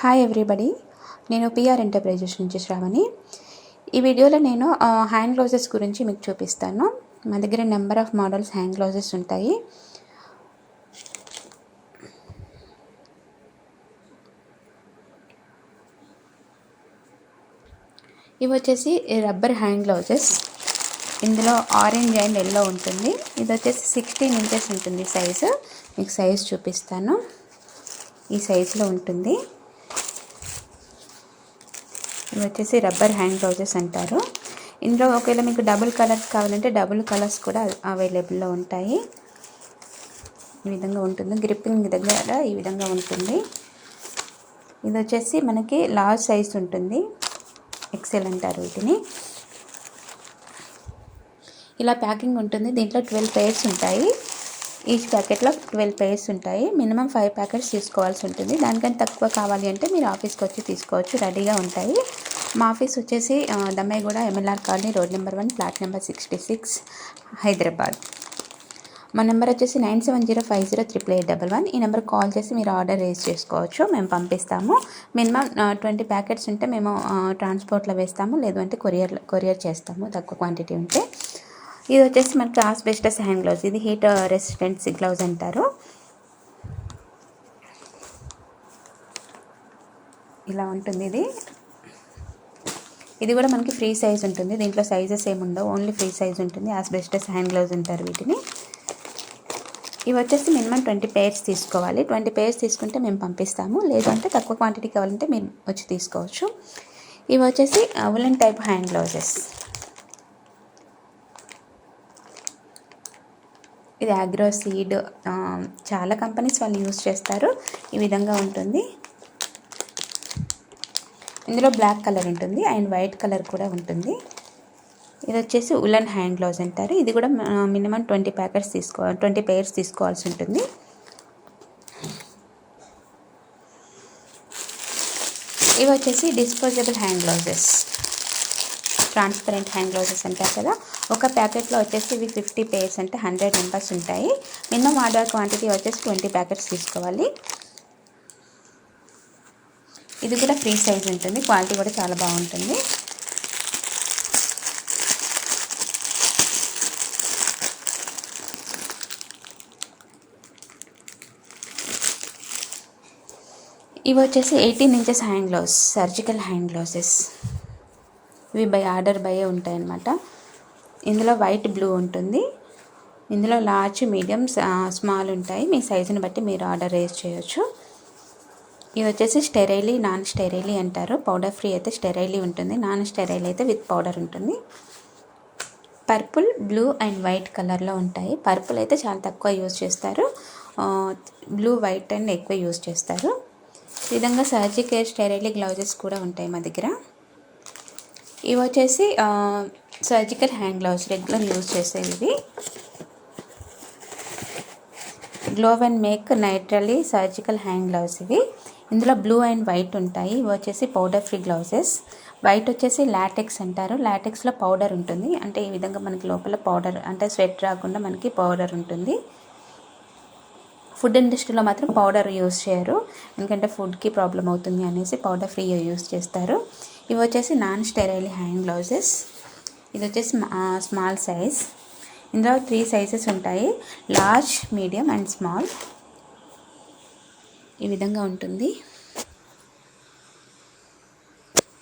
Hi everybody, నేను PR enterprises నుంచి శ్రావణి. ఈ వీడియోలో నేను హ్యాండ్ గ్లౌజెస్ గురించి మీకు చూపిస్తాను. మా దగ్గర number of models hand gloves ఉంటాయి. ఇవి వచ్చేసి రబ్బర్ హ్యాండ్ గ్లౌజెస్. ఇందులో ఆరెంజ్ అండ్ ఎల్లో ఉంటుంది. ఇది వచ్చేసి 16 ఇంచెస్ ఉంటుంది సైజు. మీకు సైజు చూపిస్తాను. ఈ సైజులో ఉంటుంది. ఇవి వచ్చేసి రబ్బర్ హ్యాండ్ గ్లౌజెస్ అంటారు. ఇందులో ఒకవేళ మీకు డబుల్ కలర్స్ కావాలంటే డబుల్ కలర్స్ కూడా అవైలబుల్లో ఉంటాయి. ఈ విధంగా ఉంటుంది. గ్రిప్పింగ్ దగ్గర ఈ విధంగా ఉంటుంది. ఇది వచ్చేసి మనకి లార్జ్ సైజ్ ఉంటుంది. ఎక్సెల్ అంటారు వీటిని. ఇలా ప్యాకింగ్ ఉంటుంది. దీంట్లో 12 పెయిర్స్ ఉంటాయి. ఈచ్ ప్యాకెట్లో 12 పెయిర్స్ ఉంటాయి. మినిమం 5 ప్యాకెట్స్ తీసుకోవాల్సి ఉంటుంది. దానికంటే తక్కువ కావాలి అంటే మీరు ఆఫీస్కి వచ్చి తీసుకోవచ్చు. రెడీగా ఉంటాయి. మా ఆఫీస్ వచ్చేసి Dammaiguda MLR colony, road number 1, flat number 66, Hyderabad. మా నెంబర్ వచ్చేసి 9705088811. ఈ నెంబర్ కాల్ చేసి మీరు ఆర్డర్ రేస్ చేసుకోవచ్చు. మేము పంపిస్తాము. మినిమం 20 ప్యాకెట్స్ ఉంటే మేము ట్రాన్స్పోర్ట్లో వేస్తాము. లేదు అంటే కొరియర్ చేస్తాము తక్కువ క్వాంటిటీ ఉంటే. ఇది వచ్చేసి మనకి ఆస్బెస్టస్ హ్యాండ్ గ్లౌజ్. ఇది హీట్ రెసిస్టెంట్ గ్లౌజ్ అంటారు. ఇలా ఉంటుంది. ఇది కూడా మనకి ఫ్రీ సైజ్ ఉంటుంది. దీంట్లో సైజెస్ ఏముండవు, ఓన్లీ ఫ్రీ సైజ్ ఉంటుంది. ఆస్బెస్టస్ హ్యాండ్ గ్లౌజ్ అంటారు వీటిని. ఇవి వచ్చేసి మినిమం 20 పెయిర్స్ తీసుకోవాలి. 20 పెయిర్స్ తీసుకుంటే మేము పంపిస్తాము. లేదంటే తక్కువ క్వాంటిటీ కావాలంటే మీరు వచ్చి తీసుకోవచ్చు. ఇవి వచ్చేసి ఉలెన్ టైప్ హ్యాండ్ గ్లౌజెస్. ఇది అగ్రోసీడ్, చాలా కంపెనీస్ వాళ్ళు యూజ్ చేస్తారు. ఈ విధంగా ఉంటుంది. ఇందులో బ్లాక్ కలర్ ఉంటుంది అండ్ వైట్ కలర్ కూడా ఉంటుంది. ఇది వచ్చేసి ఉలెన్ హ్యాండ్ గ్లౌజ్ అంటారు. ఇది కూడా మినిమం 20 పెయిర్స్ తీసుకోవాల్సి ఉంటుంది. ఇవి వచ్చేసి disposable hand gloves. Transparent hand gloves అంటారు కదా. ఒక ప్యాకెట్లో వచ్చేసి ఇవి 50 పెయిర్స్ అంటే 100 మెంబర్స్ ఉంటాయి. మినిమం ఆర్డర్ క్వాంటిటీ వచ్చేసి 20 ప్యాకెట్స్ తీసుకోవాలి. ఇది కూడా ఫ్రీ సైజ్ ఉంటుంది. క్వాలిటీ కూడా చాలా బాగుంటుంది. ఇవి వచ్చేసి 18 inches hand gloves, surgical hand gloves. ఇవి ఆర్డర్ బై ఉంటాయన్నమాట. ఇందులో వైట్, బ్లూ ఉంటుంది. ఇందులో లార్జ్, మీడియం, స్మాల్ ఉంటాయి. మీ సైజుని బట్టి మీరు ఆర్డర్ రేస్ చేయొచ్చు. ఇది వచ్చేసి స్టెరైలీ, నాన్ స్టెరైలీ అంటారు. పౌడర్ ఫ్రీ అయితే స్టెరైలీ ఉంటుంది. నాన్ స్టెరైల్ అయితే విత్ పౌడర్ ఉంటుంది. పర్పుల్, బ్లూ అండ్ వైట్ కలర్లో ఉంటాయి. పర్పుల్ అయితే చాలా తక్కువ యూజ్ చేస్తారు. బ్లూ, వైట్ అండ్ ఎక్కువ యూజ్ చేస్తారు. ఈ విధంగా సర్జికల్ స్టెరైలీ గ్లౌజెస్ కూడా ఉంటాయి మా దగ్గర. ఇవి వచ్చేసి surgical hand gloves, regular use చేసేవి. ఇవి glove and make nitrile surgical hand gloves. ఇవి ఇందులో బ్లూ అండ్ వైట్ ఉంటాయి. ఇవి వచ్చేసి పౌడర్ ఫ్రీ గ్లౌజెస్. వైట్ వచ్చేసి లాటెక్స్ అంటారు. లాటెక్స్లో పౌడర్ ఉంటుంది. అంటే ఈ విధంగా మనకి లోపల పౌడర్, అంటే స్వెట్ రాకుండా మనకి పౌడర్ ఉంటుంది. ఫుడ్ ఇండస్ట్రీలో మాత్రం పౌడర్ యూజ్ చేయరు, ఎందుకంటే ఫుడ్కి ప్రాబ్లం అవుతుంది అనేసి పౌడర్ ఫ్రీ యూజ్ చేస్తారు. ఇవి వచ్చేసి నాన్ స్టెరైల్ హ్యాండ్ గ్లౌజెస్. ఇది వచ్చేసి స్మాల్ సైజ్. ఇందులో 3 సైజెస్ ఉంటాయి, లార్జ్, మీడియం అండ్ స్మాల్. ఈ విధంగా ఉంటుంది.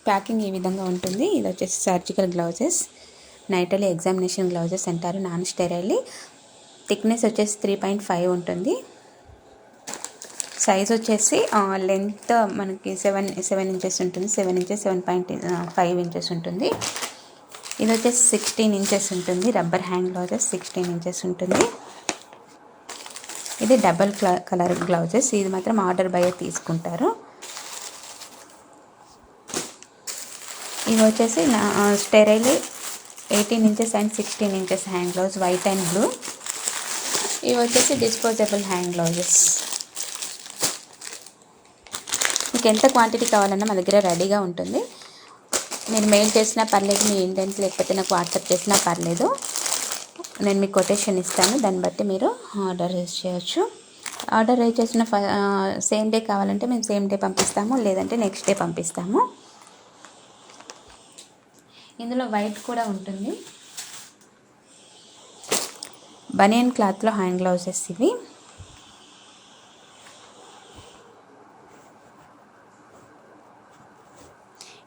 ప్యాకింగ్ ఈ విధంగా ఉంటుంది. ఇది వచ్చేసి సర్జికల్ గ్లౌజెస్, నైట్రలీ ఎగ్జామినేషన్ గ్లౌజెస్ అంటారు, నాన్ స్టెరైల్. థిక్నెస్ వచ్చేసి 3.5 ఉంటుంది. సైజ్ వచ్చేసి లెంత్ మనకి 7 ఇంచెస్ ఉంటుంది. 7 ఇంచెస్, 7.5 ఇంచెస్ ఉంటుంది. ఇది వచ్చేసి 16 ఇంచెస్ ఉంటుంది. రబ్బర్ హ్యాండ్ గ్లౌజెస్ 16 ఇంచెస్ ఉంటుంది. ఇది డబల్ కలర్ గ్లౌజెస్. ఇది మాత్రం ఆర్డర్ బై తీసుకుంటారు. ఇవి వచ్చేసి sterile 18 inches and 16 inches hand gloves, white and blue. ఇవి వచ్చేసి డిస్పోజబుల్ హ్యాండ్ గ్లౌజెస్. మీకు ఎంత క్వాంటిటీ కావాలన్నా మా దగ్గర రెడీగా ఉంటుంది. మీరు మెయిల్ చేసినా పర్లేదు, మీ ఇంటెంట్ లేకపోతే నాకు వాట్సాప్ చేసినా పర్లేదు. నేను మీకు కొటేషన్ ఇస్తాను, దాన్ని బట్టి మీరు ఆర్డర్ చేయొచ్చు. ఆర్డర్ రైజ్ చేసిన సేమ్ డే కావాలంటే మేము సేమ్ డే పంపిస్తాము, లేదంటే నెక్స్ట్ డే పంపిస్తాము. ఇందులో వైట్ కూడా ఉంటుంది. బనియన్ క్లాత్లో హ్యాండ్ గ్లౌజెస్ ఇవి.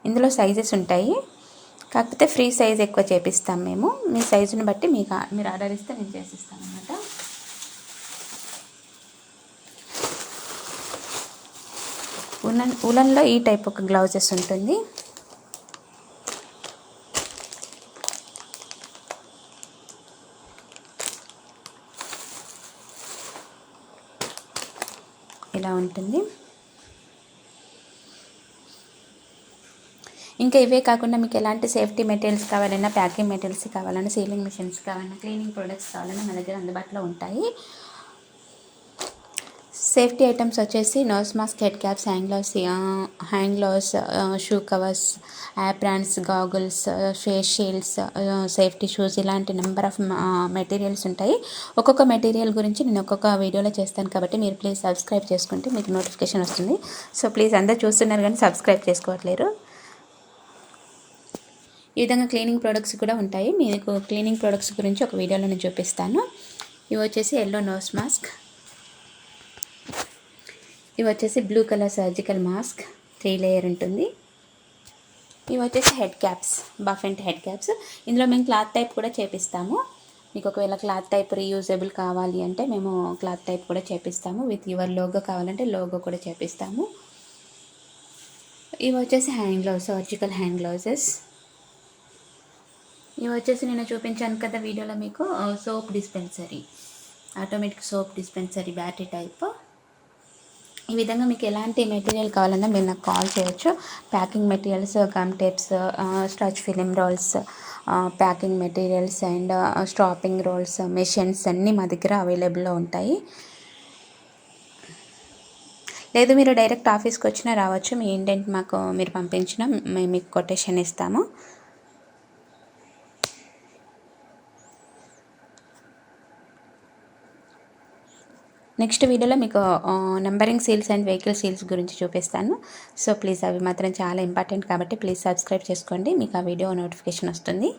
ఇందులో సైజెస్ ఉంటాయి, కాకపోతే ఫ్రీ సైజ్ ఎక్కువ చేపిస్తాం మేము. మీ సైజుని బట్టి మీరు ఆర్డర్ ఇస్తే నేను చేసిస్తాను అన్నమాట. ఉలన్లో ఈ టైప్ ఒక గ్లౌజెస్ ఉంటుంది. ఇలా ఉంటుంది. ఇంకా ఇవే కాకుండా మీకు ఎలాంటి సేఫ్టీ మెటీరియల్స్ కావాలన్నా, ప్యాకింగ్ మెటీరియల్స్ కావాలన్నా, సీలింగ్ మిషన్స్ కావాలన్నా, క్లీనింగ్ ప్రొడక్ట్స్ కావాలన్నా మన దగ్గర అందుబాటులో ఉంటాయి. సేఫ్టీ ఐటమ్స్ వచ్చేసి nose mask, head caps, hand gloves, shoe covers, aprons, goggles, face shields, safety shoes, ఇలాంటి నెంబర్ ఆఫ్ మెటీరియల్స్ ఉంటాయి. ఒక్కొక్క మెటీరియల్ గురించి నేను ఒక్కొక్క వీడియోలో చేస్తాను కాబట్టి మీరు ప్లీజ్ సబ్స్క్రైబ్ చేసుకుంటే మీకు నోటిఫికేషన్ వస్తుంది. సో ప్లీజ్ అందరూ చూస్తున్నారు కానీ సబ్స్క్రైబ్ చేసుకోవట్లేరు. ఈ విధంగా క్లీనింగ్ ప్రొడక్ట్స్ కూడా ఉంటాయి. మీకు క్లీనింగ్ ప్రొడక్ట్స్ గురించి ఒక వీడియోలో నేను చూపిస్తాను. ఇవి వచ్చేసి ఎల్లో నోస్ మాస్క్, ఇవి వచ్చేసి blue colour surgical mask 3 layer ఉంటుంది. ఇవి వచ్చేసి హెడ్ క్యాప్స్, బఫెంట్ హెడ్ క్యాప్స్. ఇందులో మేము క్లాత్ టైప్ కూడా చేపిస్తాము. మీకు ఒకవేళ క్లాత్ టైప్ రీయూజబుల్ కావాలి అంటే మేము క్లాత్ టైప్ కూడా చేపిస్తాము. విత్ యువర్ లోగో కావాలంటే లోగో కూడా చేపిస్తాము. ఇవి వచ్చేసి hand gloves, surgical hand gloves. ఇవి వచ్చేసి నేను చూపించాను కదా వీడియోలో మీకు, soap dispensary, automatic soap dispensary, battery type. ఈ విధంగా మీకు ఎలాంటి మెటీరియల్ కావాలన్నా మీరు నాకు కాల్ చేయొచ్చు. Packing materials, gum tapes, stretch film rolls, packing materials and strapping rolls, machines అన్నీ మా దగ్గర అవైలబుల్లో ఉంటాయి. లేదు మీరు డైరెక్ట్ ఆఫీస్కి వచ్చినా రావచ్చు. మీ ఇండెంట్ మాకు మీరు పంపించినా మేము మీకు కొటేషన్ ఇస్తాము. నెక్స్ట్ వీడియోలో మీకు numbering seals and vehicle seals గురించి చూపిస్తాను. సో ప్లీజ్ అవి మాత్రం చాలా ఇంపార్టెంట్ కాబట్టి ప్లీజ్ సబ్స్క్రైబ్ చేసుకోండి. మీకు ఆ వీడియో నోటిఫికేషన్ వస్తుంది.